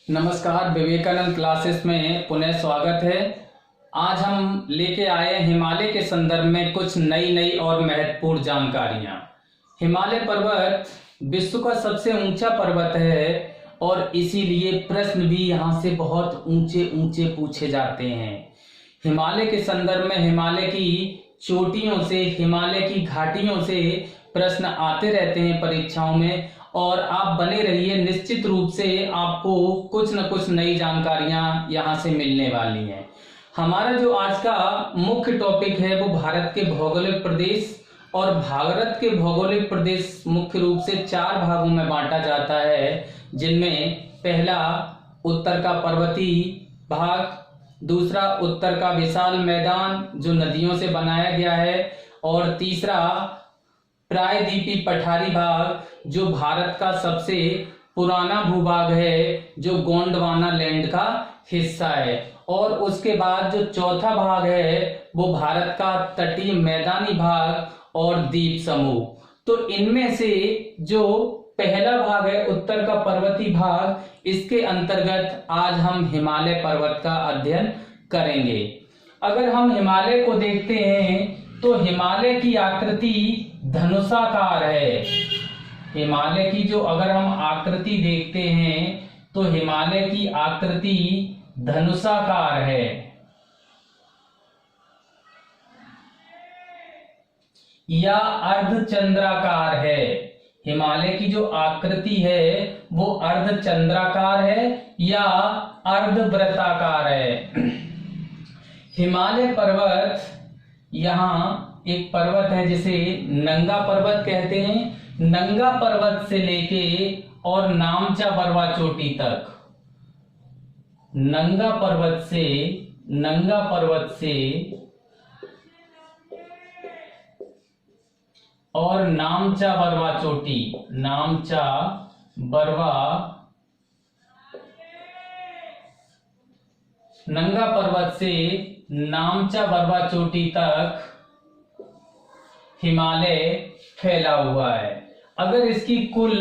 नमस्कार, विवेकानंद क्लासेस में पुनः स्वागत है। आज हम लेके आए हिमालय के संदर्भ में कुछ नई नई और महत्वपूर्ण जानकारियां। हिमालय पर्वत विश्व का सबसे ऊंचा पर्वत है और इसीलिए प्रश्न भी यहां से बहुत ऊंचे ऊंचे पूछे जाते हैं। हिमालय के संदर्भ में हिमालय की चोटियों से, हिमालय की घाटियों से प्रश्न आते रहते हैं परीक्षाओं में, और आप बने रहिए। निश्चित रूप से आपको कुछ न कुछ नई जानकारियां यहां से मिलने वाली हैं। हमारा जो आज का मुख्य टॉपिक है वो भारत के भौगोलिक प्रदेश, और भारत के भौगोलिक प्रदेश मुख्य रूप से 4 भागों में बांटा जाता है, जिनमें पहला उत्तर का पर्वतीय भाग, दूसरा उत्तर का विशाल मैदान जो नदियों से बनाया गया है, और तीसरा प्रायद्वीपीय पठारी भाग जो भारत का सबसे पुराना भूभाग है, जो गोंडवाना लैंड का हिस्सा है, और उसके बाद जो चौथा भाग है वो भारत का तटीय मैदानी भाग और द्वीप समूह। तो इनमें से जो पहला भाग है उत्तर का पर्वतीय भाग, इसके अंतर्गत आज हम हिमालय पर्वत का अध्ययन करेंगे। अगर हम हिमालय को देखते हैं तो हिमालय की आकृति धनुषाकार है। हिमालय की जो अगर हम आकृति देखते हैं तो हिमालय की आकृति धनुषाकार है या अर्धचंद्राकार है। हिमालय की जो आकृति है वो अर्धचंद्राकार है या अर्धवृत्ताकार है। हिमालय पर्वत, यहाँ एक पर्वत है जिसे नंगा पर्वत कहते हैं। नंगा पर्वत से लेके और नामचा बरवा चोटी तक, नंगा पर्वत से और नामचा बरवा चोटी, नामचा बरवा, नंगा पर्वत से नामचा बरवा चोटी तक हिमालय फैला हुआ है। अगर इसकी कुल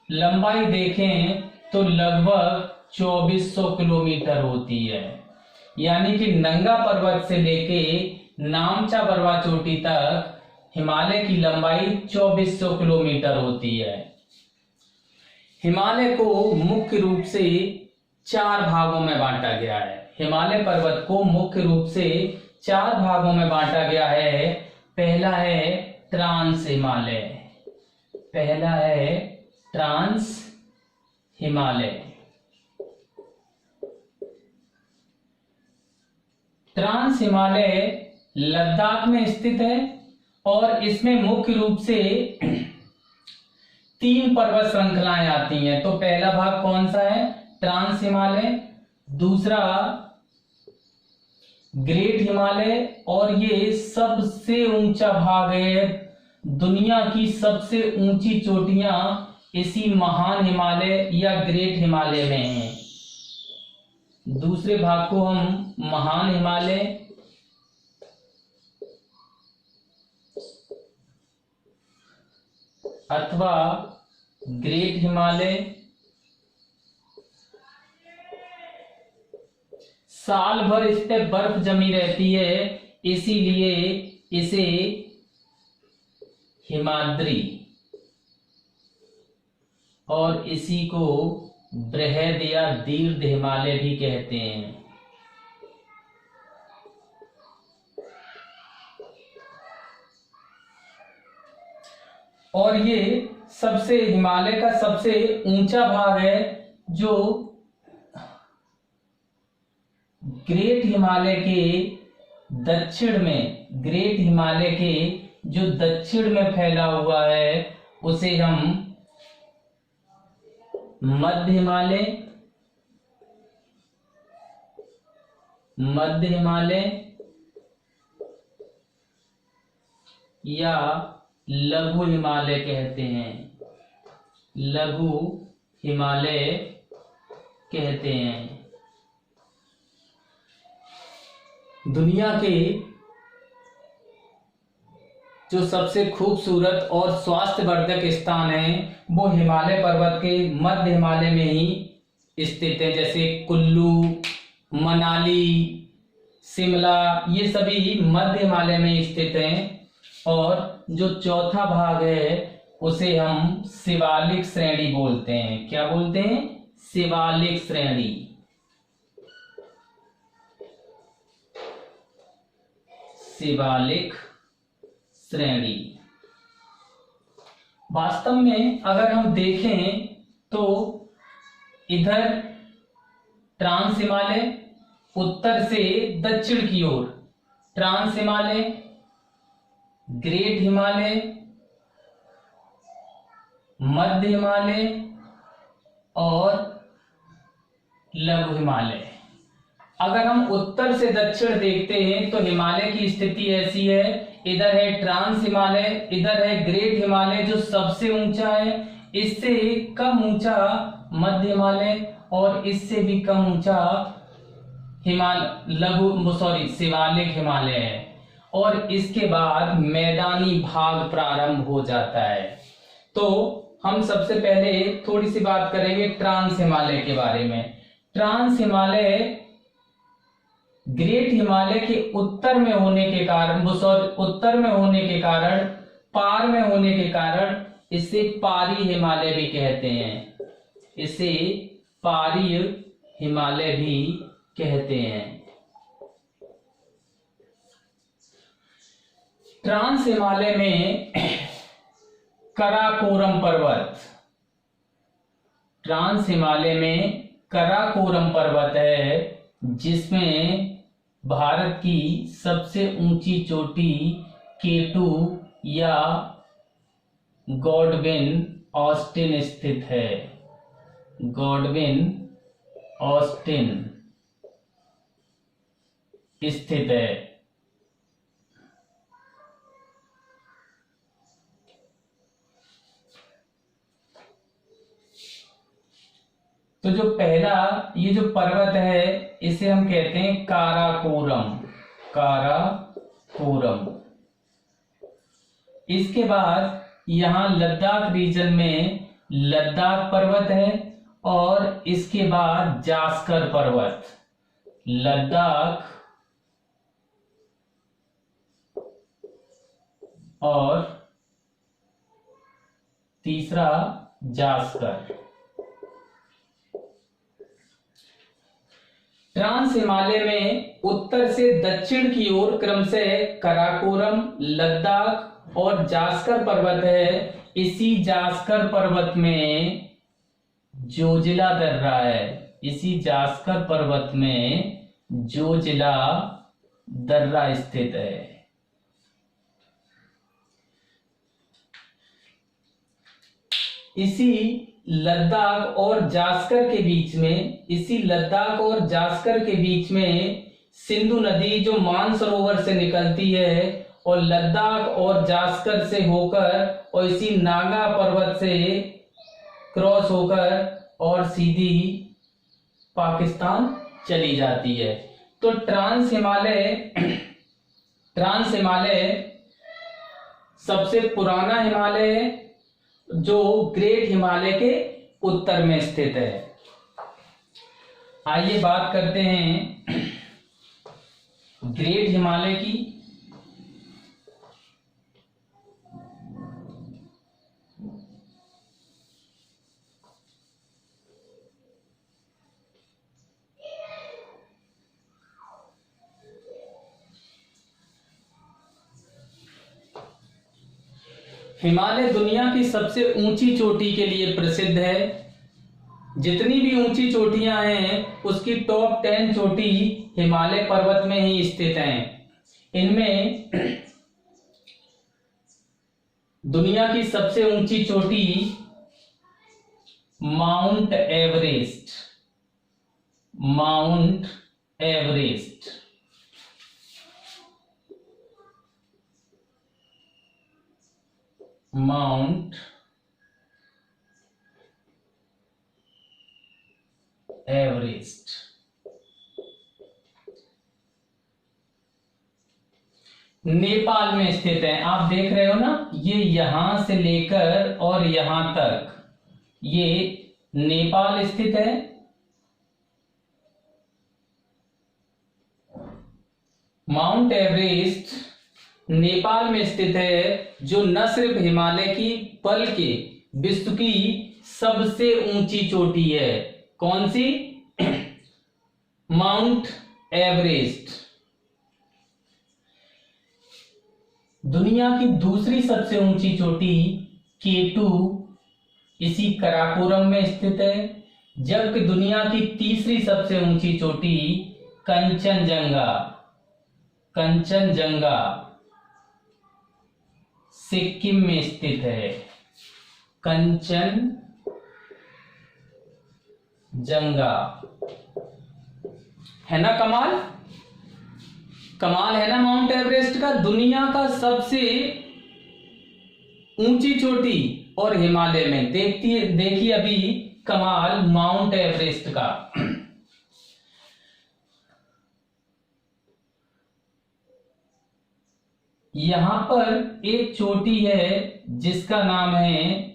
लंबाई देखें तो लगभग 2400 किलोमीटर होती है। यानी कि नंगा पर्वत से लेके नामचा बरवा चोटी तक हिमालय की लंबाई 2400 किलोमीटर होती है। हिमालय को मुख्य रूप से 4 भागों में बांटा गया है। हिमालय पर्वत को मुख्य रूप से 4 भागों में बांटा गया है। पहला है ट्रांस हिमालय, पहला है ट्रांस हिमालय। ट्रांस हिमालय लद्दाख में स्थित है और इसमें मुख्य रूप से 3 पर्वत श्रृंखलाएं आती हैं। तो पहला भाग कौन सा है? ट्रांस हिमालय, दूसरा ग्रेट हिमालय, और ये सबसे ऊंचा भाग है। दुनिया की सबसे ऊंची चोटियां इसी महान हिमालय या ग्रेट हिमालय में हैं। दूसरे भाग को हम महान हिमालय अथवा ग्रेट हिमालय, साल भर इस पे बर्फ जमी रहती है, इसीलिए इसे हिमाद्री और इसी को बृहद या दीर्घ हिमालय भी कहते हैं। और ये सबसे हिमालय का सबसे ऊंचा भाग है जो ग्रेट हिमालय के दक्षिण में, ग्रेट हिमालय के जो दक्षिण में फैला हुआ है उसे हम मध्य हिमालय, मध्य हिमालय या लघु हिमालय कहते हैं, लघु हिमालय कहते हैं। दुनिया के जो सबसे खूबसूरत और स्वास्थ्यवर्धक स्थान है वो हिमालय पर्वत के मध्य हिमालय में ही स्थित हैं, जैसे कुल्लू, मनाली, शिमला, ये सभी मध्य हिमालय में स्थित हैं। और जो चौथा भाग है उसे हम शिवालिक श्रेणी बोलते हैं। क्या बोलते हैं? शिवालिक श्रेणी। शिवालिक श्रेणी। वास्तव में अगर हम देखें तो इधर ट्रांस हिमालय, उत्तर से दक्षिण की ओर ट्रांस हिमालय, ग्रेट हिमालय, मध्य हिमालय और लघु हिमालय। अगर हम उत्तर से दक्षिण देखते हैं तो हिमालय की स्थिति ऐसी है, इधर है ट्रांस हिमालय, इधर है ग्रेट हिमालय जो सबसे ऊंचा है, इससे कम ऊंचा मध्य हिमालय और इससे भी कम ऊंचा शिवालिक हिमालय है। और इसके बाद मैदानी भाग प्रारंभ हो जाता है। तो हम सबसे पहले थोड़ी सी बात करेंगे ट्रांस हिमालय के बारे में। ट्रांस हिमालय ग्रेट हिमालय के उत्तर में होने के कारण, पार में होने के कारण इसे पारी हिमालय भी कहते हैं। इसे पारी हिमालय भी कहते हैं। ट्रांस हिमालय में कराकोरम पर्वत, ट्रांस हिमालय में कराकोरम पर्वत है, जिसमें भारत की सबसे ऊंची चोटी K2 या गॉडविन ऑस्टिन स्थित है। गॉडविन ऑस्टिन स्थित है। तो जो पहला ये जो पर्वत है इसे हम कहते हैं काराकोरम। काराकोरम। इसके बाद यहां लद्दाख रीजन में लद्दाख पर्वत है और इसके बाद जास्कर पर्वत। लद्दाख और तीसरा जास्कर। ट्रांस हिमालय में उत्तर से दक्षिण की ओर क्रमशः कराकोरम, लद्दाख और जास्कर पर्वत है। इसी जास्कर पर्वत में जोजिला दर्रा है। इसी जास्कर पर्वत में जोजिला दर्रा स्थित है। इसी लद्दाख और जास्कर के बीच में, सिंधु नदी जो मानसरोवर से निकलती है और लद्दाख और जास्कर से होकर और इसी नागा पर्वत से क्रॉस होकर और सीधी पाकिस्तान चली जाती है। तो ट्रांस हिमालय सबसे पुराना हिमालय है जो ग्रेट हिमालय के उत्तर में स्थित है। आइए बात करते हैं ग्रेट हिमालय की। हिमालय दुनिया की सबसे ऊंची चोटी के लिए प्रसिद्ध है। जितनी भी ऊंची चोटियां हैं उसकी टॉप 10 चोटी हिमालय पर्वत में ही स्थित हैं। इनमें दुनिया की सबसे ऊंची चोटी mount Everest. Mount Everest. Mount Everest. Nepal में स्थित है। आप देख रहे हो ना, ये यहां से लेकर और यहां तक ये नेपाल स्थित है माउंट एवरेस्ट नेपाल में स्थित है, जो न सिर्फ हिमालय की बल्कि विश्व की सबसे ऊंची चोटी है। कौन सी? Mount Everest. दुनिया की दूसरी सबसे ऊंची चोटी K2 इसी कराकोरम में स्थित है, जबकि दुनिया की तीसरी सबसे ऊंची चोटी कंचनजंगा सिक्किम में स्थित है। कंचनजंगा है ना कमाल? कमाल है ना माउंट एवरेस्ट का, दुनिया का सबसे ऊंची चोटी और हिमालय में। देखिए अभी कमाल माउंट एवरेस्ट का। यहां पर एक चोटी है जिसका नाम है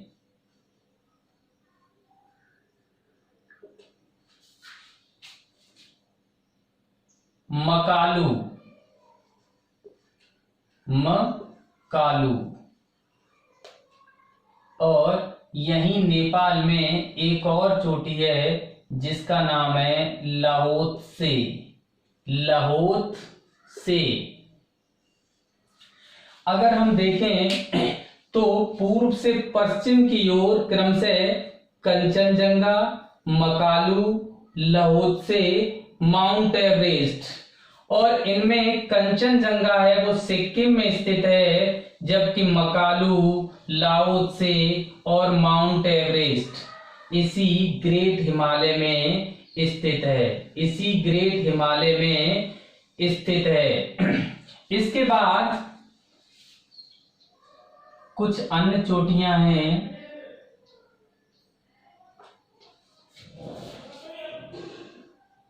मकालू। और यहीं नेपाल में एक और चोटी है जिसका नाम है लहोत्से। अगर हम देखें तो पूर्व से पश्चिम की ओर क्रमशः कंचनजंगा, मकालू, लहोत्से, माउंट एवरेस्ट, और इनमें कंचनजंगा है वो सिक्किम में स्थित है, जबकि मकालू, लाओत्से और माउंट एवरेस्ट इसी ग्रेट हिमालय में स्थित है। इसके बाद कुछ अन्य चोटियां हैं।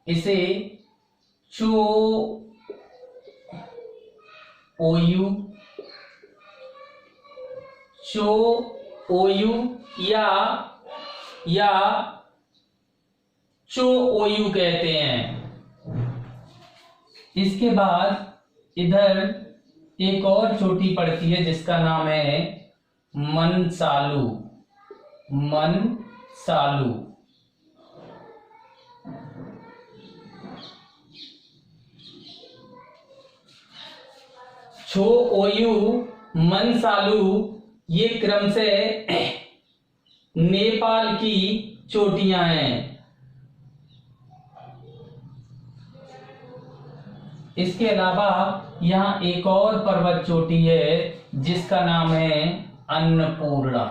इसे चोओयू या चोओयू कहते हैं। इसके बाद इधर एक और चोटी पड़ती है जिसका नाम है मनसालू। छोओयू, मनसालू ये क्रमशः नेपाल की चोटियां हैं। इसके अलावा यहाँ एक और पर्वत चोटी है जिसका नाम है अन्नपूर्णा।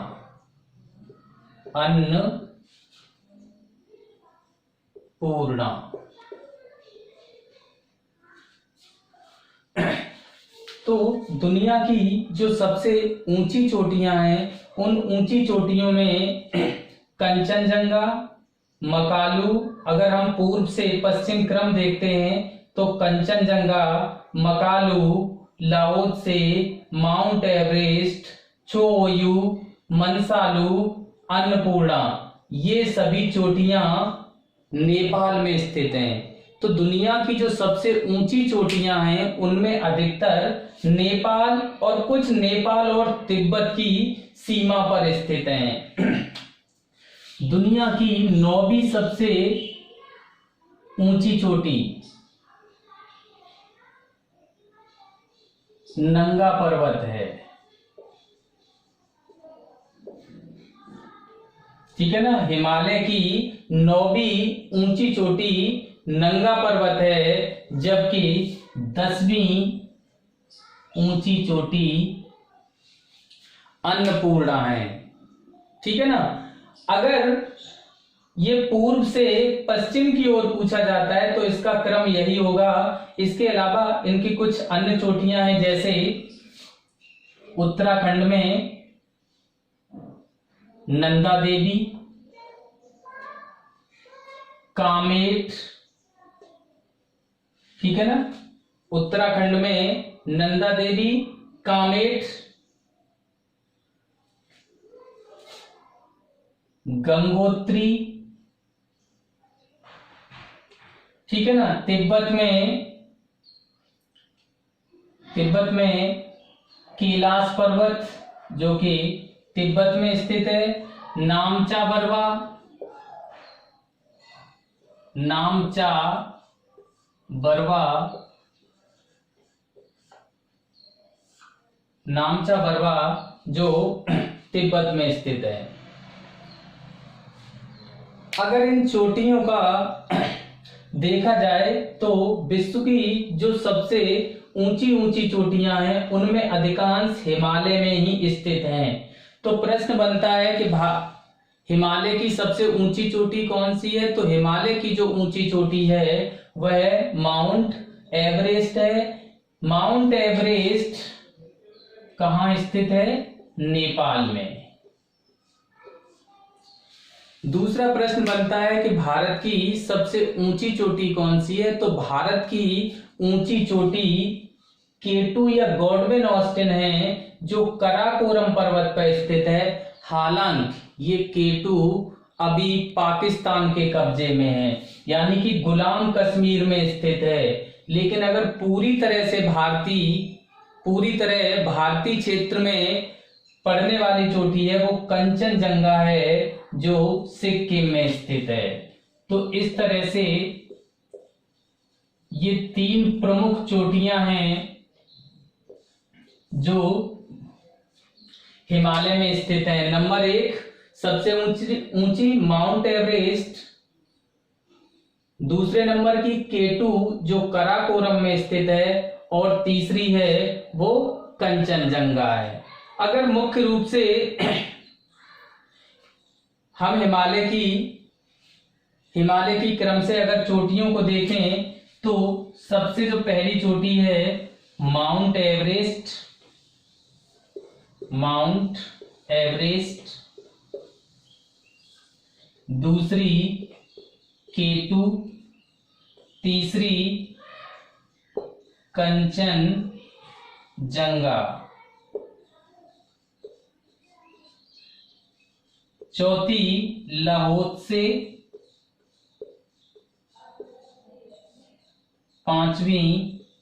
तो दुनिया की जो सबसे ऊंची चोटियां हैं, उन ऊंची चोटियों में कंचनजंगा, मकालू, अगर हम पूर्व से पश्चिम क्रम देखते हैं तो कंचनजंगा, मकालू, लाओत्से, माउंट एवरेस्ट, छोओयू, मनसालू, अन्नपूर्णा, ये सभी चोटियां नेपाल में स्थित हैं। तो दुनिया की जो सबसे ऊंची चोटियां हैं उनमें अधिकतर नेपाल और कुछ नेपाल और तिब्बत की सीमा पर स्थित हैं। दुनिया की 9वीं सबसे ऊंची चोटी नंगा पर्वत है। ठीक है ना, हिमालय की 9वीं ऊंची चोटी नंगा पर्वत है, जबकि 10वीं ऊंची चोटी अन्नपूर्णा है। ठीक है ना। अगर ये पूर्व से पश्चिम की ओर पूछा जाता है तो इसका क्रम यही होगा। इसके अलावा इनकी कुछ अन्य चोटियां हैं, जैसे उत्तराखंड में नंदा देवी, कामेट, ठीक है ना, उत्तराखंड में नंदा देवी, कामेट, गंगोत्री, ठीक है ना, तिब्बत में तिब्बत में कैलाश पर्वत जो कि तिब्बत में स्थित है, नामचा बरवा, नामचा बरवा, नामचा बरवा जो तिब्बत में स्थित है। अगर इन चोटियों का देखा जाए तो विश्व की जो सबसे ऊंची ऊंची चोटियां हैं उनमें अधिकांश हिमालय में ही स्थित हैं। तो प्रश्न बनता है कि हिमालय की सबसे ऊंची चोटी कौन सी है? तो हिमालय की जो ऊंची चोटी है वह माउंट एवरेस्ट है। माउंट एवरेस्ट कहाँ स्थित है? नेपाल में। दूसरा प्रश्न बनता है कि भारत की सबसे ऊंची चोटी कौन सी है? तो भारत की ऊंची चोटी केटू या गॉडविन ऑस्टिन है जो कराकोरम पर्वत पर स्थित है। हालांकि ये केटू अभी पाकिस्तान के कब्जे में है, यानी कि गुलाम कश्मीर में स्थित है। लेकिन अगर पूरी तरह भारतीय क्षेत्र में पड़ने वाली चोटी है वो कंचनजंगा है जो सिक्किम में स्थित है। तो इस तरह से ये तीन प्रमुख चोटियां हैं जो हिमालय में स्थित है। नंबर 1 सबसे ऊंची माउंट एवरेस्ट, दूसरे नंबर की केटू जो कराकोरम में स्थित है, और तीसरी है वो कंचनजंगा है। अगर मुख्य रूप से हम हिमालय की क्रम से अगर चोटियों को देखें तो सबसे जो पहली चोटी है माउंट एवरेस्ट, दूसरी केटू, तीसरी कंचनजंगा, चौथी लाहोत्से, पांचवी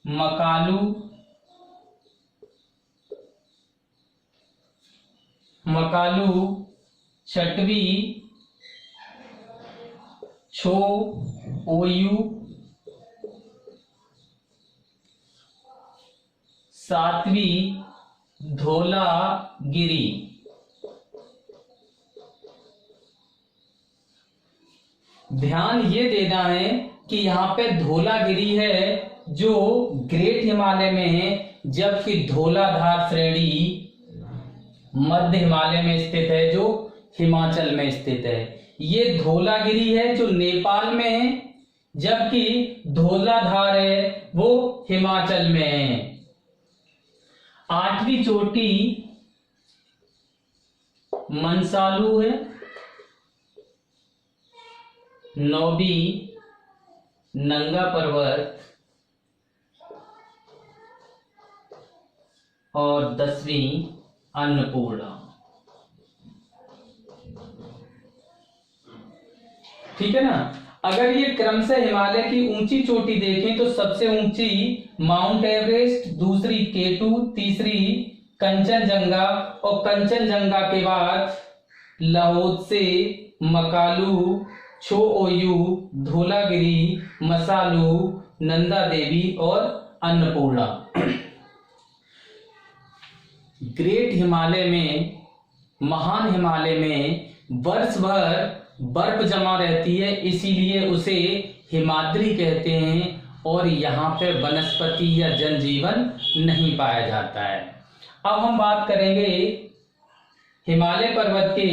मकालू, छठवीं छो ओयू, सातवीं धौलागिरी। ध्यान ये देना है कि यहाँ पे धौलागिरी है जो ग्रेट हिमालय में है, जबकि धौलाधार श्रेणी मध्य हिमालय में स्थित है जो हिमाचल में स्थित है। ये धौलागिरी है जो नेपाल में है, जबकि धौलाधार है वो हिमाचल में है। आठवीं चोटी मंसालू है, नौवीं नंगा पर्वत और 10वीं अन्नपूर्णा। ठीक है ना। अगर ये क्रम से हिमालय की ऊंची चोटी देखें तो सबसे ऊंची माउंट एवरेस्ट, दूसरी केटू, तीसरी कंचनजंगा, और कंचनजंगा के बाद लाहोत्से, मकालू, छो ओयू, धौलागिरी, मसालू, नंदा देवी और अन्नपूर्णा। ग्रेट हिमालय में, महान हिमालय में वर्ष भर बर्फ जमा रहती है, इसीलिए उसे हिमाद्री कहते हैं, और यहाँ पे वनस्पति या जनजीवन नहीं पाया जाता है। अब हम बात करेंगे हिमालय पर्वत के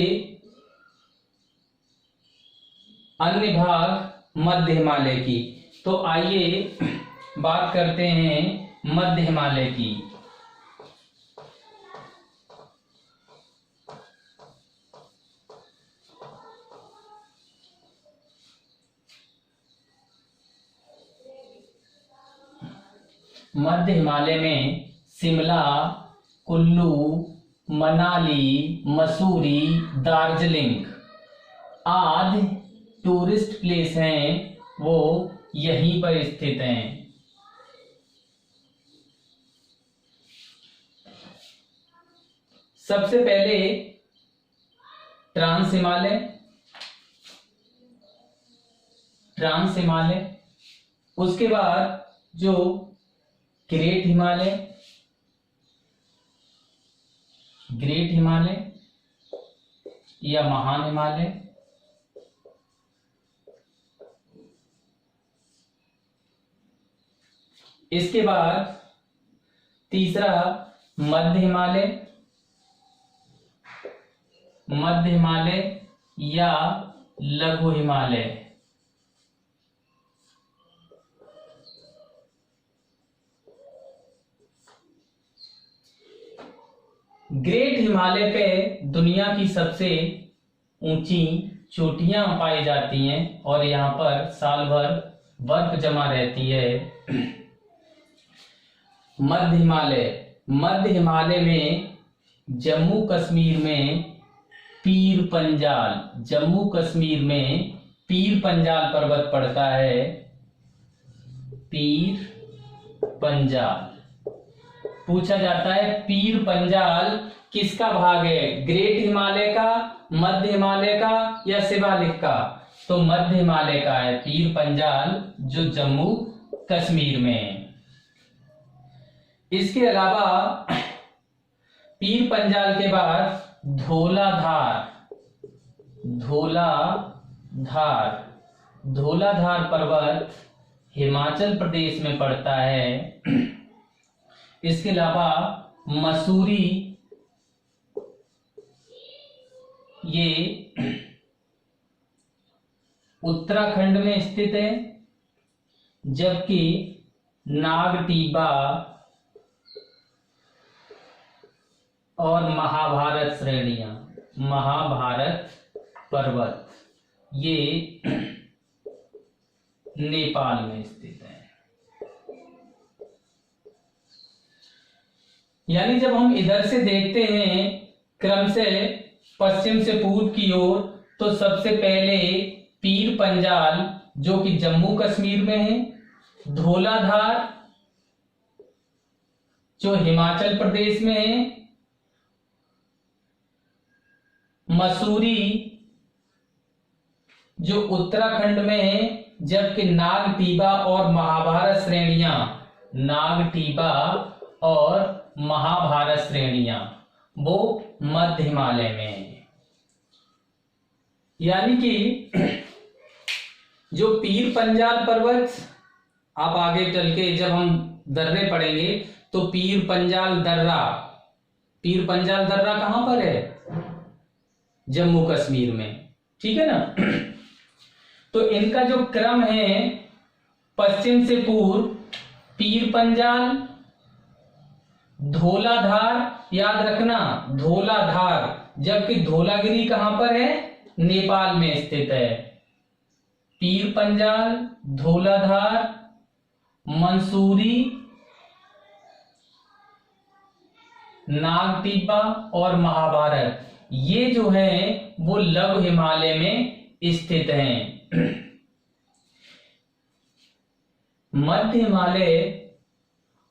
अन्य भाग मध्य हिमालय की। तो आइए बात करते हैं मध्य हिमालय की। मध्य हिमालय में शिमला, कुल्लू, मनाली, मसूरी, दार्जिलिंग आदि टूरिस्ट प्लेस हैं, वो यहीं पर स्थित हैं। सबसे पहले ट्रांस हिमालय, उसके बाद जो ग्रेट हिमालय या महान हिमालय, इसके बाद तीसरा मध्य हिमालय या लघु हिमालय। ग्रेट हिमालय पे दुनिया की सबसे ऊंची चोटियां पाई जाती हैं और यहाँ पर साल भर बर्फ जमा रहती है। मध्य हिमालय में जम्मू कश्मीर में पीर पंजाल पर्वत पड़ता है। पीर पंजाल पूछा जाता है, पीर पंजाल किसका भाग है? ग्रेट हिमालय का, मध्य हिमालय का या शिवालिक का? तो मध्य हिमालय का है पीर पंजाल, जो जम्मू कश्मीर में है। इसके अलावा पीर पंजाल के बाद धौलाधार पर्वत हिमाचल प्रदेश में पड़ता है। इसके अलावा मसूरी, ये उत्तराखंड में स्थित है, जबकि नागटीबा और महाभारत पर्वत ये नेपाल में स्थित है। यानी जब हम इधर से देखते हैं क्रम से पश्चिम से पूर्व की ओर, तो सबसे पहले पीर पंजाल जो कि जम्मू कश्मीर में है, धौलाधार जो हिमाचल प्रदेश में है, मसूरी जो उत्तराखंड में है, जबकि नागटीबा और महाभारत श्रेणियां वो मध्य हिमालय में है। यानी कि जो पीर पंजाल पर्वत, आप आगे चल के जब हम दर्रे पढ़ेंगे तो पीर पंजाल दर्रा कहां पर है? जम्मू कश्मीर में, ठीक है ना। तो इनका जो क्रम है पश्चिम से पूर्व, पीर पंजाल, धौलाधार, याद रखना धौलाधार, जबकि धौलागिरी कहां पर है? नेपाल में स्थित है। पीर पंजाल, धौलाधार, मंसूरी, नागटीबा और महाभारत, ये जो है वो लघु हिमालय में स्थित हैं। मध्य हिमालय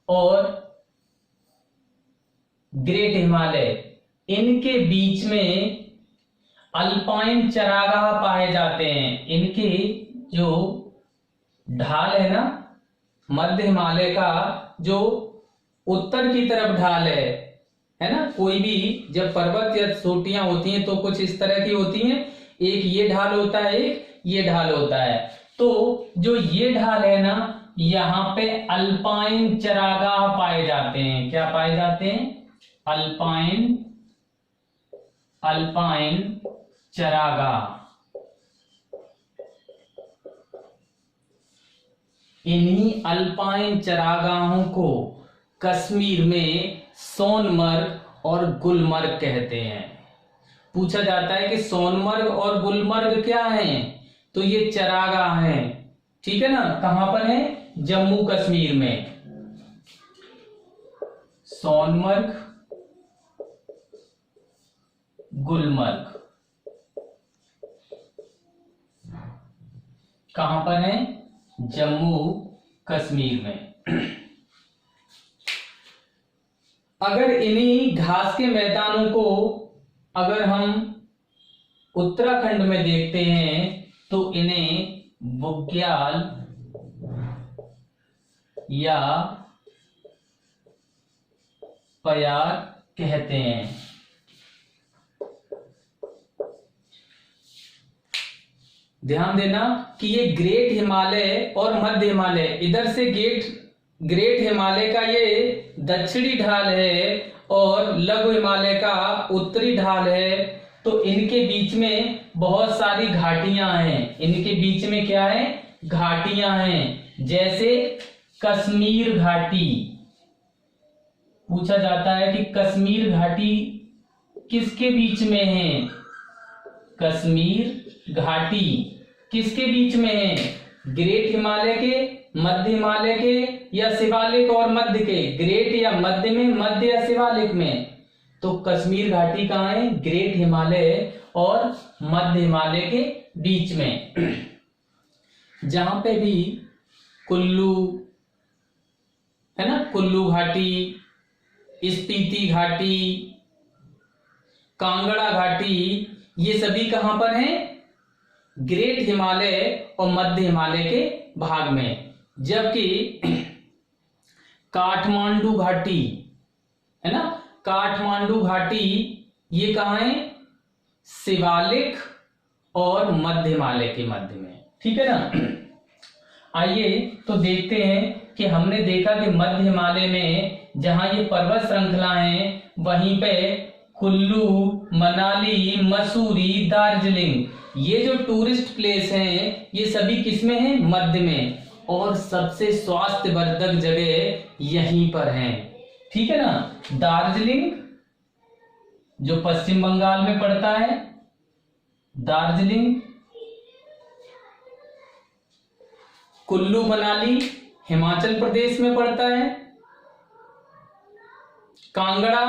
और ग्रेट हिमालय, इनके बीच में अल्पाइन चरागाह पाए जाते हैं। इनके जो ढाल है ना, मध्य हिमालय का जो उत्तर की तरफ ढाल है ना, कोई भी जब पर्वत या चोटियां होती हैं तो कुछ इस तरह की होती हैं, एक ये ढाल होता है, एक ये ढाल होता है। तो जो ये ढाल है ना, यहाँ पे अल्पाइन चरागाह पाए जाते हैं। क्या पाए जाते हैं? अल्पाइन चरागाह। इन्हीं अल्पाइन चरागाहों को कश्मीर में सोनमर्ग और गुलमर्ग कहते हैं। पूछा जाता है कि सोनमर्ग और गुलमर्ग क्या हैं? तो ये चरागाह हैं, ठीक है ना। कहां पर है? जम्मू कश्मीर में। सोनमर्ग, गुलमर्ग कहां पर है? जम्मू कश्मीर में। अगर इन्हीं घास के मैदानों को अगर हम उत्तराखंड में देखते हैं तो इन्हें बुग्याल या पयार कहते हैं। ध्यान देना कि ये ग्रेट हिमालय और मध्य हिमालय, इधर से ग्रेट हिमालय का ये दक्षिणी ढाल है और लघु हिमालय का उत्तरी ढाल है। तो इनके बीच में बहुत सारी घाटियां हैं। इनके बीच में क्या है? घाटियां हैं। जैसे कश्मीर घाटी, पूछा जाता है कि कश्मीर घाटी किसके बीच में है? कश्मीर घाटी किसके बीच में है? ग्रेट हिमालय के, मध्य हिमालय के या शिवालिक और मध्य के? ग्रेट या मध्य में, मध्य या शिवालिक में? तो कश्मीर घाटी कहाँ है? ग्रेट हिमालय और मध्य हिमालय के बीच में। जहां पे भी कुल्लू है ना, कुल्लू घाटी, स्पीति घाटी, कांगड़ा घाटी, ये सभी कहां पर हैं? ग्रेट हिमालय और मध्य हिमालय के भाग में। जबकि काठमांडू घाटी है ना, काठमांडू घाटी ये कहां है? शिवालिक और मध्य हिमालय के मध्य में। ठीक है ना। आइए तो देखते हैं कि हमने देखा कि मध्य हिमालय में जहां ये पर्वत श्रृंखला है वहीं पे कुल्लू, मनाली, मसूरी, दार्जिलिंग, ये जो टूरिस्ट प्लेस हैं ये सभी किसमें हैं? मध्य में। और सबसे स्वास्थ्यवर्धक जगह यहीं पर हैं। ठीक है ना। दार्जिलिंग जो पश्चिम बंगाल में पड़ता है, दार्जिलिंग, कुल्लू मनाली हिमाचल प्रदेश में पड़ता है, कांगड़ा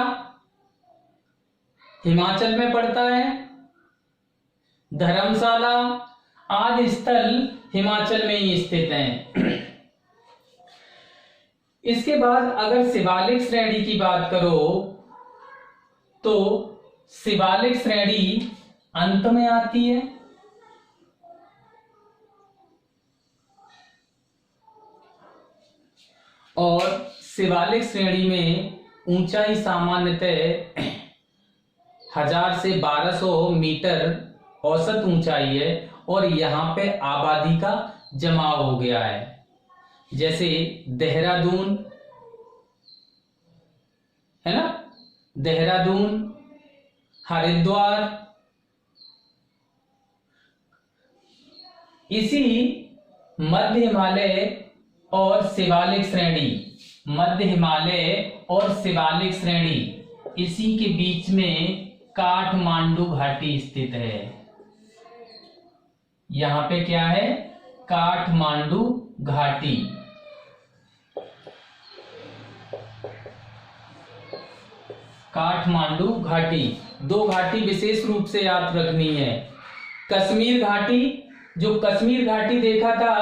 हिमाचल में पड़ता है, धर्मशाला आदि स्थल हिमाचल में ही स्थित हैं। इसके बाद अगर शिवालिक श्रेणी की बात करो तो शिवालिक श्रेणी अंत में आती है। और शिवालिक श्रेणी में ऊंचाई सामान्यतः 1000 से 1200 मीटर औसत ऊंचाई है और यहाँ पे आबादी का जमाव हो गया है। जैसे देहरादून है ना, देहरादून, हरिद्वार, इसी मध्य हिमालय और शिवालिक श्रेणी, मध्य हिमालय और शिवालिक श्रेणी, इसी के बीच में काठमांडू घाटी स्थित है। यहां पे क्या है? काठमांडू घाटी। काठमांडू घाटी, दो घाटी विशेष रूप से याद रखनी है। कश्मीर घाटी, जो कश्मीर घाटी देखा था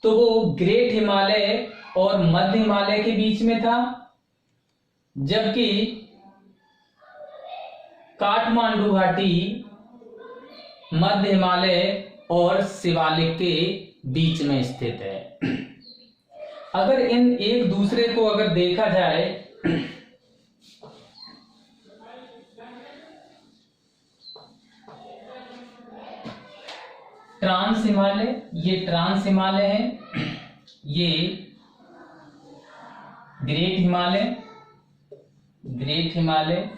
तो वो ग्रेट हिमालय और मध्य हिमालय के बीच में था, जबकि काठमांडू घाटी मध्य हिमालय और शिवालिक के बीच में स्थित है। अगर इन एक दूसरे को अगर देखा जाए ट्रांस हिमालय, ये ट्रांस हिमालय है, ये ग्रेट हिमालय, ग्रेट हिमालय,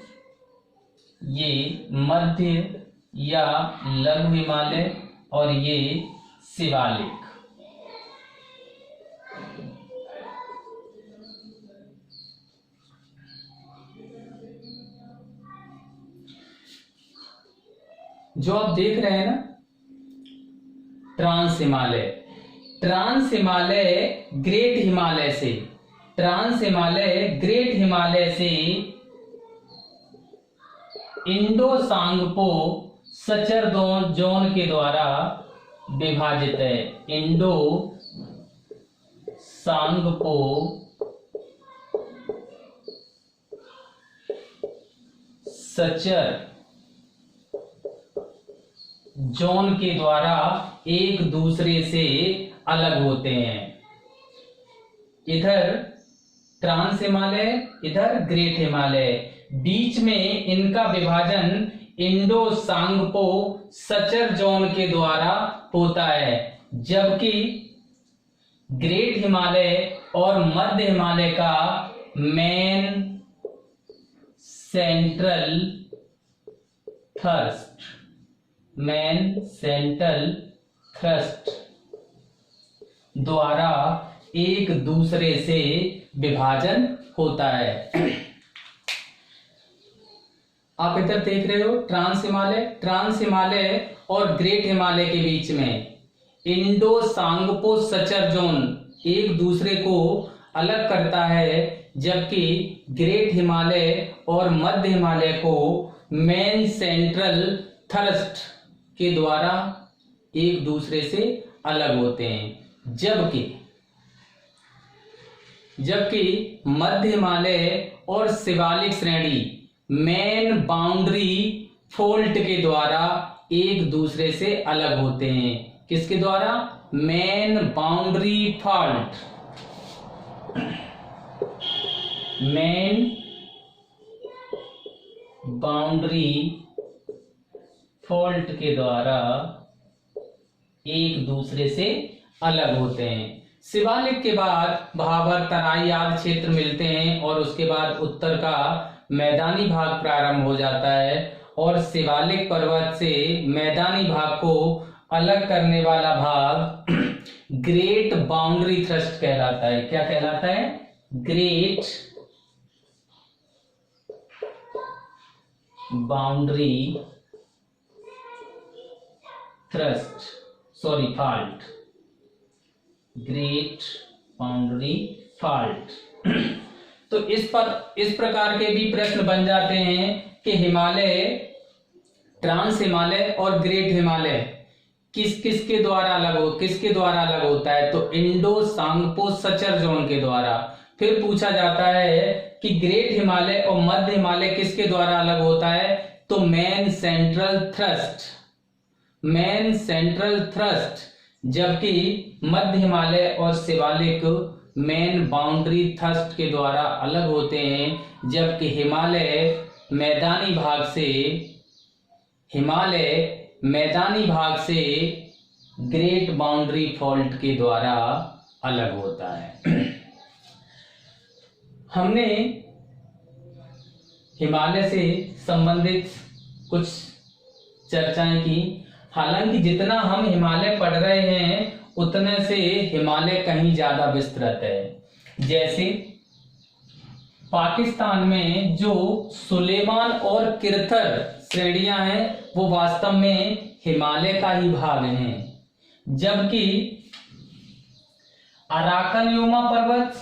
ये मध्य या लघु हिमालय और ये शिवालिक। जो आप देख रहे हैं ना trans Himalaya, trans Himalaya great Himalaya से, ट्रांस हिमालय ग्रेट हिमालय से इंडो सांगपो सचर जोन के द्वारा विभाजित है। इंडो सांगपो सचर जोन के द्वारा एक दूसरे से अलग होते हैं। इधर ट्रांस हिमालय, इधर ग्रेट हिमालय, बीच में इनका विभाजन इंडो सांगपो सचर जोन के द्वारा होता है, जबकि ग्रेट हिमालय और मध्य हिमालय का मेन सेंट्रल थ्रस्ट द्वारा एक दूसरे से विभाजन होता है। आप इधर देख रहे हो ट्रांस हिमालय और ग्रेट हिमालय के बीच में इंडो सांगपो सचर जोन एक दूसरे को अलग करता है, जबकि ग्रेट हिमालय और मध्य हिमालय को मेन सेंट्रल थ्रस्ट के द्वारा एक दूसरे से अलग होते हैं। जबकि मध्य हिमालय और शिवालिक श्रेणी मेन बाउंड्री फोल्ट के द्वारा एक दूसरे से अलग होते हैं। किसके द्वारा? Main boundary fault, main boundary fault के द्वारा एक दूसरे से अलग होते हैं। शिवालिक के बाद भाबर, तराई आदि क्षेत्र मिलते हैं और उसके बाद उत्तर का मैदानी भाग प्रारंभ हो जाता है और शिवालिक पर्वत से मैदानी भाग को अलग करने वाला भाग ग्रेट बाउंड्री थ्रस्ट कहलाता है। क्या कहलाता है? Great boundary thrust, fault, great boundary fault. तो इस प्रकार के भी प्रश्न बन जाते हैं कि हिमालय, ट्रांस हिमालय और ग्रेट हिमालय किसके द्वारा अलग होता है? तो इंडो सांगपो सचर जोन के द्वारा। फिर पूछा जाता है कि ग्रेट हिमालय और मध्य हिमालय किसके द्वारा अलग होता है? तो मेन सेंट्रल थ्रस्ट, जबकि मध्य हिमालय और शिवालिक मेन बाउंड्री थ्रस्ट के द्वारा अलग होते हैं, जबकि हिमालय मैदानी भाग से ग्रेट बाउंड्री फॉल्ट के द्वारा अलग होता है। हमने हिमालय से संबंधित कुछ चर्चाएं की। हालांकि जितना हम हिमालय पढ़ रहे हैं उतने से हिमालय कहीं ज्यादा विस्तृत है। जैसे पाकिस्तान में जो सुलेमान और किरथर श्रेणियां हैं वो वास्तव में हिमालय का ही भाग हैं, जबकि अराकनयुमा पर्वत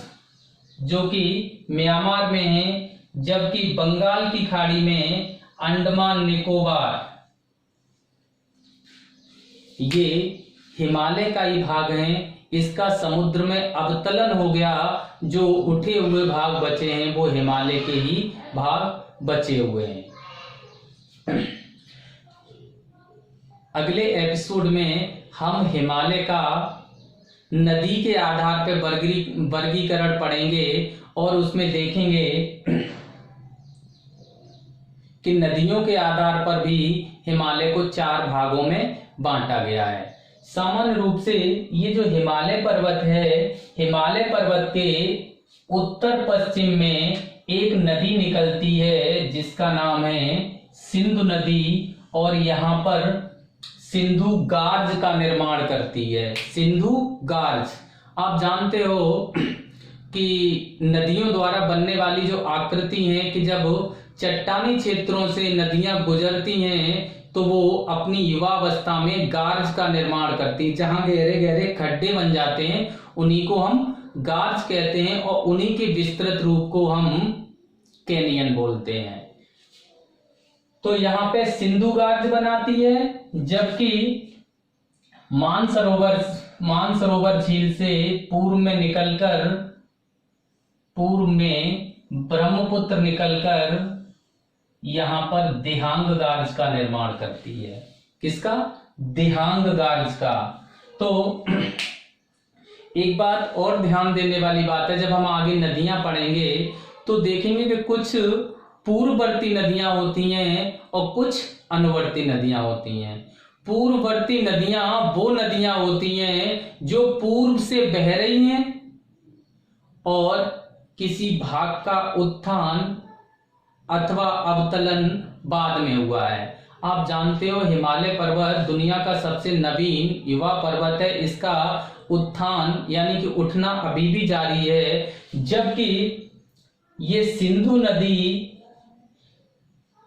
जो कि म्यांमार में है, जबकि बंगाल की खाड़ी में अंडमान निकोबार ये हिमालय का ही भाग है। इसका समुद्र में अवतलन हो गया, जो उठे हुए भाग बचे हैं वो हिमालय के ही भाग बचे हुए हैं। अगले एपिसोड में हम हिमालय का नदी के आधार पर वर्गीकरण पढ़ेंगे और उसमें देखेंगे कि नदियों के आधार पर भी हिमालय को 4 भागों में बांटा गया है। सामान्य रूप से ये जो हिमालय पर्वत है, हिमालय पर्वत के उत्तर पश्चिम में एक नदी निकलती है जिसका नाम है सिंधु नदी, और यहाँ पर सिंधु गार्ज का निर्माण करती है। सिंधु गार्ज, आप जानते हो कि नदियों द्वारा बनने वाली जो आकृति है कि जब चट्टानी क्षेत्रों से नदियां गुजरती हैं तो वो अपनी युवावस्था में गार्ज का निर्माण करती है। जहां गहरे गहरे खड्डे बन जाते हैं उन्हीं को हम गार्ज कहते हैं और उन्हीं के विस्तृत रूप को हम कैनियन बोलते हैं। तो यहाँ पे सिंधु गार्ज बनाती है, जबकि मानसरोवर झील से पूर्व में ब्रह्मपुत्र निकलकर यहाँ पर देहांग गार्ज का निर्माण करती है। किसका? देहांग गार्ज का। तो एक बात और ध्यान देने वाली बात है, जब हम आगे नदियां पढ़ेंगे तो देखेंगे कि कुछ पूर्ववर्ती नदियां होती हैं और कुछ अनुवर्ती नदियां होती हैं। पूर्ववर्ती नदियां वो नदियां होती हैं जो पूर्व से बह रही हैं और किसी भाग का उत्थान अथवा अवतलन बाद में हुआ है। आप जानते हो हिमालय पर्वत दुनिया का सबसे नवीन युवा पर्वत है। इसका उत्थान यानी कि उठना अभी भी जारी है, जबकि ये सिंधु नदी,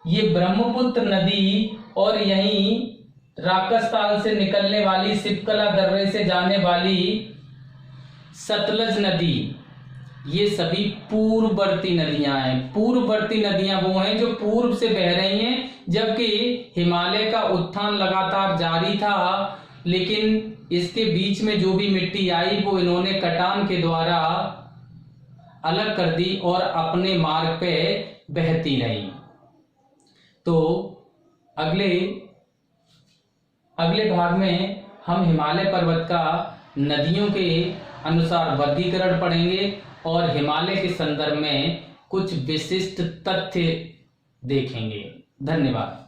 ये ब्रह्मपुत्र नदी और यहीं राकसताल से निकलने वाली सिपकला दर्रे से जाने वाली सतलज नदी, ये सभी पूर्ववर्ती नदियां हैं। पूर्ववर्ती नदियां वो हैं जो पूर्व से बह रही हैं, जबकि हिमालय का उत्थान लगातार जारी था, लेकिन इसके बीच में जो भी मिट्टी आई वो इन्होंने कटान के द्वारा अलग कर दी और अपने मार्ग पे बहती रही। तो अगले भाग में हम हिमालय पर्वत का नदियों के अनुसार वर्गीकरण पढ़ेंगे और हिमालय के संदर्भ में कुछ विशिष्ट तथ्य देखेंगे। धन्यवाद।